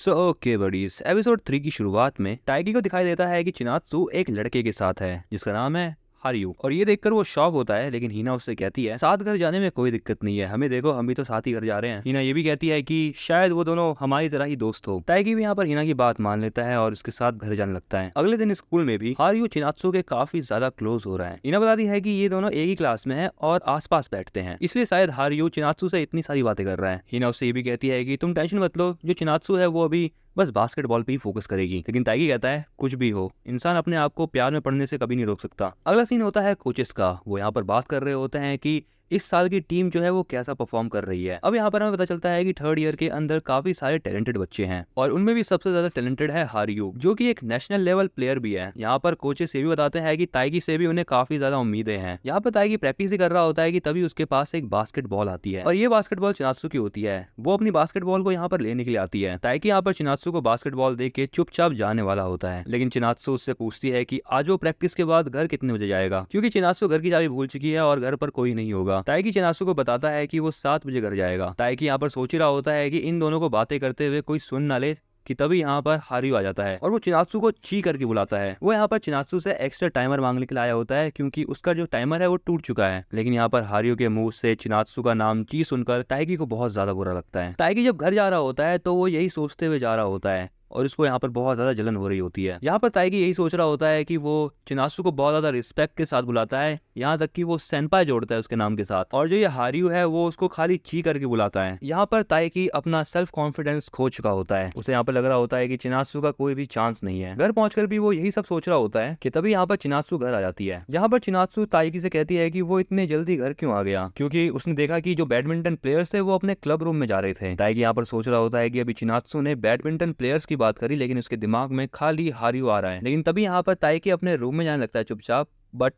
Okay buddies, episode 3 की शुरुआत में टाइकी को दिखाई देता है कि चिनात्सु एक लड़के के साथ है जिसका नाम है हारियू। और ये देखकर वो शॉक होता है, लेकिन हीना उससे कहती है साथ घर जाने में कोई दिक्कत नहीं है, हमें देखो हम भी तो साथ ही घर जा रहे हैं। हीना ये भी कहती है कि शायद वो दोनों हमारी तरह ही दोस्त हो। टाइकी भी यहाँ पर हीना की बात मान लेता है और उसके साथ घर जाने लगता है। अगले दिन स्कूल में भी हारियू चिनात्सु के काफी ज्यादा क्लोज हो रहा है। हीना बताती है कि ये दोनों एक ही क्लास में है और आसपास बैठते हैं, इसलिए शायद हारियू चिनात्सु से इतनी सारी बातें कर रहा है। हीना उससे ये भी कहती है कि तुम टेंशन मत लो, जो चिनात्सु है वो अभी बस बास्केटबॉल पे ही फोकस करेगी। लेकिन ताइकी कहता है कुछ भी हो, इंसान अपने आप को प्यार में पड़ने से कभी नहीं रोक सकता। अगला सीन होता है कोचेस का। वो यहाँ पर बात कर रहे होते हैं कि इस साल की टीम जो है वो कैसा परफॉर्म कर रही है। अब यहाँ पर हमें पता चलता है कि थर्ड ईयर के अंदर काफी सारे टैलेंटेड बच्चे हैं और उनमें भी सबसे ज्यादा टैलेंटेड है हारियू, जो कि एक नेशनल लेवल प्लेयर भी है। यहाँ पर कोचेस ये भी बताते हैं कि ताइकी से भी उन्हें काफी ज्यादा उम्मीदें हैं। यहाँ पर ताइकी प्रैक्टिस ही कर रहा होता है कि तभी उसके पास एक बास्केटबॉल आती है और ये बास्केटबॉल चिनात्सु की होती है। वो अपनी बास्केटबॉल को यहाँ पर लेने के लिए आती है। ताइकी यहाँ पर चिनात्सु को बास्केटबॉल देख के चुपचाप जाने वाला होता है, लेकिन चिनात्सु उससे पूछती है कि आज वो प्रैक्टिस के बाद घर कितने बजे जाएगा, क्योंकि चिनात्सु घर की चाबी भूल चुकी है और घर पर कोई नहीं होगा। ताइकी चिनात्सु को बताता है कि वो 7 बजे घर जाएगा। ताइकी यहाँ पर सोच ही रहा होता है कि इन दोनों को बातें करते हुए कोई सुन ना ले कि तभी यहाँ पर हारियू आ जाता है और वो चिनात्सु को ची करके बुलाता है। वो यहाँ पर चिनात्सु से एक्स्ट्रा टाइमर मांगने के लिए आया होता है, क्योंकि उसका जो टाइमर है वो टूट चुका है। लेकिन यहाँ पर हारियू के मुंह से चिनात्सु का नाम ची सुनकर ताइकी को बहुत ज्यादा बुरा लगता है। ताइकी जब घर जा रहा होता है तो वो यही सोचते हुए जा रहा होता है और उसको यहाँ पर बहुत ज्यादा जलन हो रही होती है। यहाँ पर ताइकी यही सोच रहा होता है कि वो चिनात्सु को बहुत ज्यादा रिस्पेक्ट के साथ बुलाता है, यहाँ तक कि वो सेंपाई जोड़ता है उसके नाम के साथ, और जो ये हारियू है वो उसको खाली ची करके बुलाता है। यहाँ पर ताइकी अपना सेल्फ कॉन्फिडेंस खो चुका होता है। उसे यहाँ पर लग रहा होता है कि चिनात्सु का कोई भी चांस नहीं है। घर पहुंचकर भी वो यही सब सोच रहा होता है कि तभी यहाँ पर चिनात्सु घर आ जाती है। यहाँ पर चिनात्सु ताइकी से कहती है कि वो इतने जल्दी घर क्यों आ गया, क्योंकि उसने देखा कि जो बैडमिंटन प्लेयर्स थे वो अपने क्लब रूम में जा रहे थे। ताइकी यहाँ पर सोच रहा होता है कि अभी चिनात्सु ने बैडमिंटन प्लेयर्स की बात करी, लेकिन उसके दिमाग में खाली हारियू आ रहा है। लेकिन तभी यहाँ पर ताइकी अपने रूम में जाने लगता है चुपचाप, बट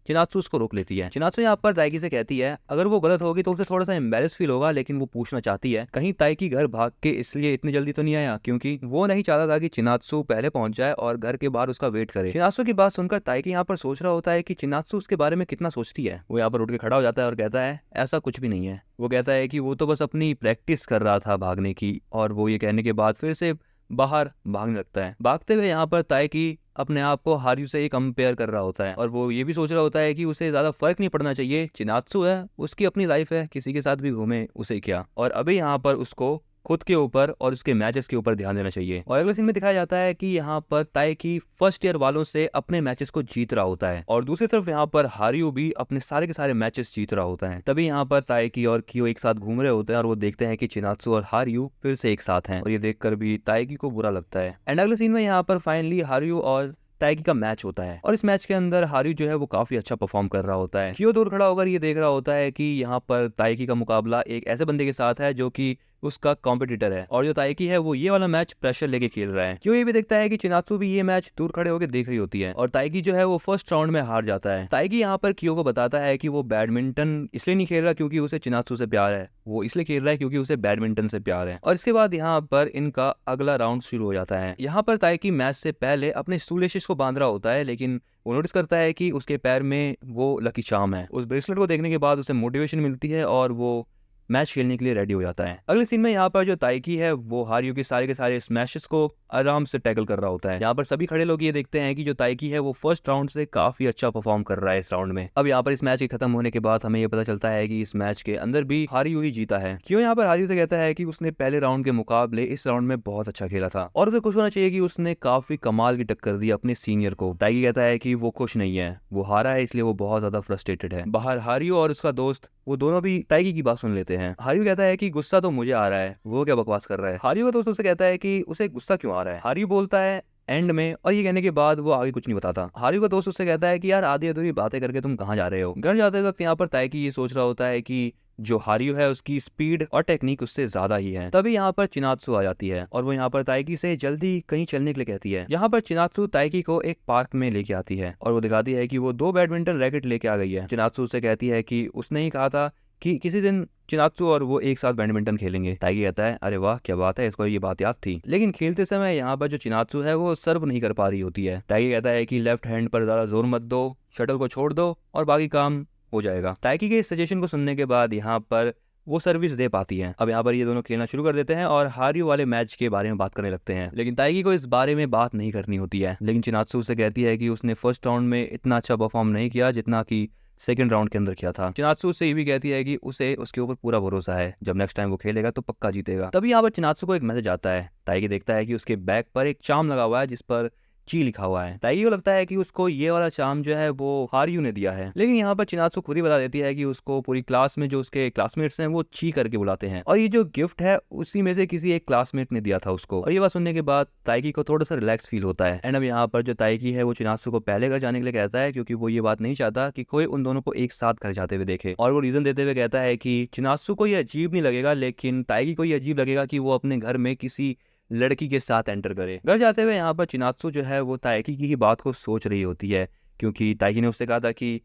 चिनात्सु उसको रोक लेती है। चिनात्सु यहाँ पर ताइकी से कहती है अगर वो गलत होगी तो उसे थोड़ा सा एम्बेरस फील होगा, लेकिन वो पूछना चाहती है कहीं ताइकी घर भाग के इसलिए इतनी जल्दी तो नहीं आया, क्योंकि वो नहीं चाहता था कि चिनात्सु पहले पहुंच जाए और घर के बाहर उसका वेट करे। चिनात्सु की बात सुनकर ताइकी यहाँ पर सोच रहा होता है कि चिनात्सु उसके बारे में कितना सोचती है। वो यहाँ पर उठ के खड़ा हो जाता है और कहता है ऐसा कुछ भी नहीं है। वो कहता है कि वो तो बस अपनी प्रैक्टिस कर रहा था भागने की, और वो ये कहने के बाद फिर से बाहर भागने लगता है। भागते हुए यहाँ पर ताइकी अपने आप को हारियू से ही कंपेयर कर रहा होता है और वो ये भी सोच रहा होता है कि उसे ज्यादा फर्क नहीं पड़ना चाहिए, चिनात्सु है, उसकी अपनी लाइफ है, किसी के साथ भी घूमे उसे क्या। और अभी यहाँ पर उसको खुद के ऊपर और उसके मैचेस के ऊपर ध्यान देना चाहिए। और अगले सीन में दिखाया जाता है कि यहाँ पर ताइकी फर्स्ट ईयर वालों से अपने मैचेस को जीत रहा होता है और दूसरी तरफ यहाँ पर हारियू भी अपने सारे के सारे मैचेस जीत रहा होता है। तभी यहाँ पर ताइकी और कियो एक साथ घूम रहे होते हैं और वो देखते हैं कि चिनात्सु और हारियू फिर से एक साथ हैं और ये देखकर भी ताइकी को बुरा लगता है। एंड अगले सीन में यहाँ पर फाइनली हारियू और ताइकी का मैच होता है और इस मैच के अंदर हारियू जो है वो काफी अच्छा परफॉर्म कर रहा होता है। कियो दूर खड़ा होकर ये देख रहा होता है कि यहाँ पर ताइकी का मुकाबला एक ऐसे बंदे के साथ है जो कि उसका कॉम्पिटिटर है, और जो ताइकी है वो ये वाला मैच प्रेशर लेके खेल रहा है। क्यों ये भी देखता है कि चिनात्सु भी ये मैच दूर खड़े होकर देख रही होती है और ताइकी जो है वो फर्स्ट राउंड में हार जाता है। ताइकी यहाँ पर कियो को बताता है कि वो बैडमिंटन इसलिए नहीं खेल रहा क्योंकि उसे चिनात्सु से प्यार है, वो इसलिए खेल रहा है क्योंकि उसे बैडमिंटन से प्यार है। और इसके बाद यहाँ पर इनका अगला राउंड शुरू हो जाता है। यहाँ पर ताइकी मैच से पहले अपने शूलेसेस को बांध रहा होता है, लेकिन वो नोटिस करता है कि उसके पैर में वो लकी चार्म है। उस ब्रेसलेट को देखने के बाद उसे मोटिवेशन मिलती है और वो मैच खेलने के लिए रेडी हो जाता है। अगले सीन में यहाँ पर जो ताइकी है वो हारियू के सारे स्मैशेस को आराम से टैकल कर रहा होता है। यहाँ पर सभी खड़े लोग ये देखते हैं कि जो ताइकी है वो फर्स्ट राउंड से काफी अच्छा परफॉर्म कर रहा है इस राउंड में। अब यहाँ पर इस मैच के खत्म होने के बाद हमें ये पता चलता है कि इस मैच के अंदर भी हारियू ही जीता है। क्यों यहाँ पर हारियू से कहता है कि उसने पहले राउंड के मुकाबले इस राउंड में बहुत अच्छा खेला था और उसे खुश होना चाहिए कि उसने काफी कमाल की टक्कर दी अपने सीनियर को। ताइकी कहता है कि वो खुश नहीं है, वो हारा है इसलिए वो बहुत ज्यादा फ्रस्ट्रेटेड है। बाहर हारियू और उसका दोस्त वो दोनों भी ताइकी की बात सुन लेते हैं। हारियू कहता है कि गुस्सा तो मुझे आ रहा है, वो क्या बकवास कर रहा है। हारियू का दोस्त उससे कहता है कि उसे गुस्सा क्यों आ रहा है। हारियू बोलता है एंड में, और ये कहने के बाद वो आगे कुछ नहीं बताता। हारियू का दोस्त उससे कहता है कि यार आधी अधूरी बातें करके तुम कहाँ जा रहे हो। घर जाते वक्त यहाँ पर ताइकी ये सोच रहा होता है कि जो हारियू है उसकी स्पीड और टेक्निक उससे ज्यादा ही है। तभी यहाँ पर चिनात्सु आ जाती है और वो यहाँ पर ताइकी से जल्दी कहीं चलने के लिए कहती है। यहाँ पर चिनात्सु ताइकी को एक पार्क में लेके आती है और वो दिखाती है कि वो 2 बैडमिंटन रैकेट लेके आ गई है। चिनात्सु उससे कहती है कि उसने ही कहा था कि किसी दिन चिनात्सु और वो एक साथ बैडमिंटन खेलेंगे। ताइकी कहता है अरे वाह क्या बात है, इसको ये बात याद थी। लेकिन खेलते समय यहाँ पर जो चिनात्सु है वो सर्व नहीं कर पा रही होती है। ताइकी कहता है कि लेफ्ट हैंड पर ज्यादा जोर मत दो, शटल को छोड़ दो और बाकी काम हो जाएगा। ताइकी के इस सजेशन को सुनने के बाद यहाँ पर वो सर्विस दे पाती है। अब यहाँ पर ये दोनों खेलना शुरू कर देते हैं और हारियो वाले मैच के बारे में बात करने लगते हैं, लेकिन ताइकी को इस बारे में बात नहीं करनी होती है। लेकिन चिनात्सु उसे कहती है कि उसने फर्स्ट राउंड में इतना अच्छा परफॉर्म नहीं किया जितना कि सेकंड राउंड के अंदर किया था। चिनात्सु उससे ये भी कहती है कि उसे उसके ऊपर पूरा भरोसा है, जब नेक्स्ट टाइम वो खेलेगा तो पक्का जीतेगा। तभी यहाँ पर चिनात्सु को एक मैसेज आता है। ताइकी देखता है कि उसके बैग पर एक चार्म लगा हुआ है जिस पर ची लिखा हुआ है। ताइकी को लगता है कि उसको ये वाला चार्म जो है वो हारियू ने दिया है, लेकिन यहाँ पर चिनात्सु खुद ही बता देती है कि उसको पूरी क्लास में जो उसके क्लासमेट्स हैं वो ची करके बुलाते हैं और ये जो गिफ्ट है उसी में से किसी एक क्लासमेट ने दिया था उसको। और ये बात सुनने के बाद ताइकी को थोड़ा सा रिलैक्स फील होता है। एंड अब यहाँ पर जो ताइकी है वो चिनात्सु को पहले घर जाने के लिए कहता है, क्योंकि वो ये बात नहीं चाहता कि कोई उन दोनों को एक साथ घर जाते हुए देखे। और वो रीजन देते हुए कहता है कि चिनात्सु को ये अजीब नहीं लगेगा, लेकिन ताइकी को ये अजीब लगेगा कि वो अपने घर में किसी लड़की के साथ एंटर करे। घर जाते हुए यहाँ पर चिनात्सु जो है वो ताइकी की बात को सोच रही होती है, क्योंकि ताइकी ने उससे कहा था कि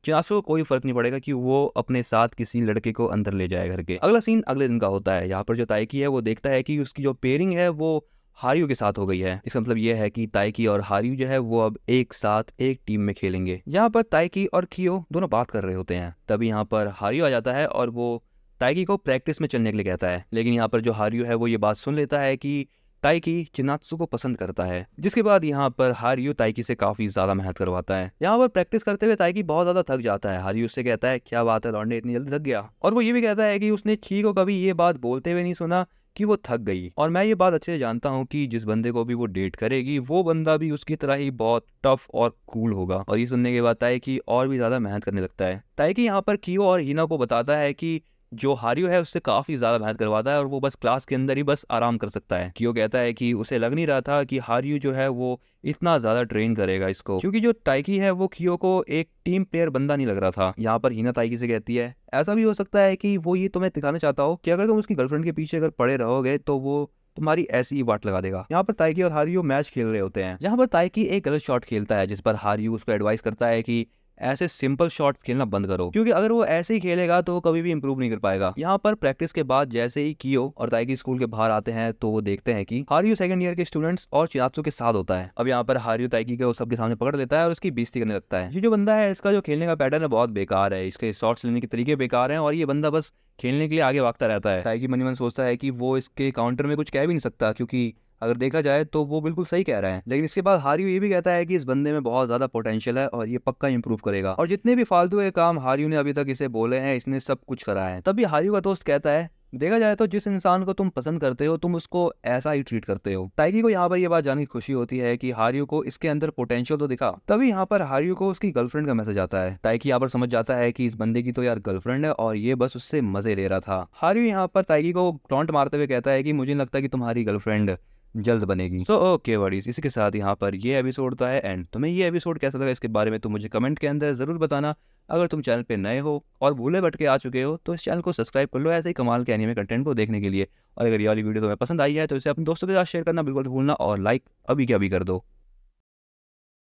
चिनात्सु को कोई फर्क नहीं पड़ेगा कि वो अपने साथ किसी लड़के को अंदर ले जाए घर के। अगला सीन अगले दिन का होता है। यहाँ पर जो ताइकी है वो देखता है कि उसकी जो पेयरिंग है वो हारियू के साथ हो गई है। इसका मतलब ये है कि ताइकी और हारियू जो है वो अब एक साथ एक टीम में खेलेंगे। यहाँ पर ताइकी और कियो दोनों बात कर रहे होते हैं। तभी यहाँ पर हारियू आ जाता है और वो ताइकी को प्रैक्टिस में चलने के लिए कहता है, लेकिन यहाँ पर जो हारियू है वो ये बात सुन लेता है कि ताइकी चिनात्सु को पसंद करता है। जिसके बाद यहाँ पर हारियू ताइकी से काफी ज्यादा मेहनत करवाता है। यहाँ पर प्रैक्टिस करते हुए ताइकी बहुत ज्यादा थक जाता है। हारियू उससे कहता है क्या बात है लौंडे, इतनी जल्दी थक गया। और वो ये भी कहता है कि उसने ची को कभी ये बात बोलते हुए नहीं सुना कि वो थक गई। और मैं ये बात अच्छे से जानता हूँ कि जिस बंदे को भी वो डेट करेगी वो बंदा भी उसकी तरह ही बहुत टफ और कूल होगा। और ये सुनने के बाद ताइकी और भी ज्यादा मेहनत करने लगता है। ताइकी यहाँ पर कियो और हिना को बताता है कि जो हारियो है उससे काफी ज्यादा मेहनत करवाता है और वो बस क्लास के अंदर ही बस आराम कर सकता है। कियो कहता है कि उसे लग नहीं रहा था कि हारियो जो है वो इतना ज्यादा ट्रेन करेगा इसको, क्योंकि जो ताइकी है वो कियो को एक टीम प्लेयर बंदा नहीं लग रहा था। यहाँ पर हिना ताइकी से कहती है ऐसा भी हो सकता है कि वो ये तुम्हें दिखाना चाहता हो कि अगर तुम उसकी गर्लफ्रेंड के पीछे अगर पड़े रहोगे तो वो तुम्हारी ऐसी ही वाट लगा देगा। यहाँ पर ताइकी और हारियो मैच खेल रहे होते हैं, जहाँ पर ताइकी एक गलत शॉट खेलता है जिस पर हारियो उसको एडवाइस करता है कि ऐसे सिंपल शॉट खेलना बंद करो, क्योंकि अगर वो ऐसे ही खेलेगा तो वो कभी भी इंप्रूव नहीं कर पाएगा। यहाँ पर प्रैक्टिस के बाद जैसे ही कियो और ताइकी स्कूल के बाहर आते हैं तो वो देखते हैं कि हारियो सेकंड ईयर के स्टूडेंट्स और चिनात्सु के साथ होता है। अब यहाँ पर हारियो ताइकी को सबके सामने पकड़ लेता है और उसकी बेइज्जती करने लगता है। ये जो बंदा है इसका जो खेलने का पैटर्न है बहुत बेकार है, इसके शॉट्स लेने के तरीके बेकार हैं और ये बंदा बस खेलने के लिए आगे भागता रहता है। ताइकी मन ही मन सोचता है कि वो इसके काउंटर में कुछ कह भी नहीं सकता, क्योंकि अगर देखा जाए तो वो बिल्कुल सही कह रहा है। लेकिन इसके बाद हारियू ये भी कहता है कि इस बंदे में बहुत ज्यादा पोटेंशियल है और ये पक्का इंप्रूव करेगा। और जितने भी फालतू के काम हारियू ने अभी तक इसे बोले हैं इसने सब कुछ करा है। तभी हारियू का दोस्त कहता है देखा जाए तो जिस इंसान को तुम पसंद करते हो तुम उसको ऐसा ही ट्रीट करते हो। ताइकी को यहाँ पर ये बात जानकर खुशी होती है कि हारियू को इसके अंदर पोटेंशियल तो दिखा। तभी यहाँ पर हारियू को उसकी गर्लफ्रेंड का मैसेज आता है। ताइकी यहाँ पर समझ जाता है कि इस बंदे की तो यार गर्लफ्रेंड है और ये बस उससे मजे ले रहा था। हारियू यहाँ पर ताइकी को टॉन्ट मारते हुए कहता है कि मुझे नहीं लगता कि तुम्हारी गर्लफ्रेंड जल्द बनेगी। तो ओके बडीज, इसी के साथ यहाँ पर ये एपिसोड होता है एंड। तुम्हें ये एपिसोड कैसा लगा इसके बारे में तुम मुझे कमेंट के अंदर जरूर बताना। अगर तुम चैनल पे नए हो और भूले भटके आ चुके हो तो इस चैनल को सब्सक्राइब कर लो ऐसे ही कमाल के एनीमे कंटेंट को देखने के लिए। और अगर ये वाली वीडियो तुम्हें पसंद आई है तो इसे अपने दोस्तों के साथ शेयर करना बिल्कुल भूलना और लाइक अभी के अभी कर दो।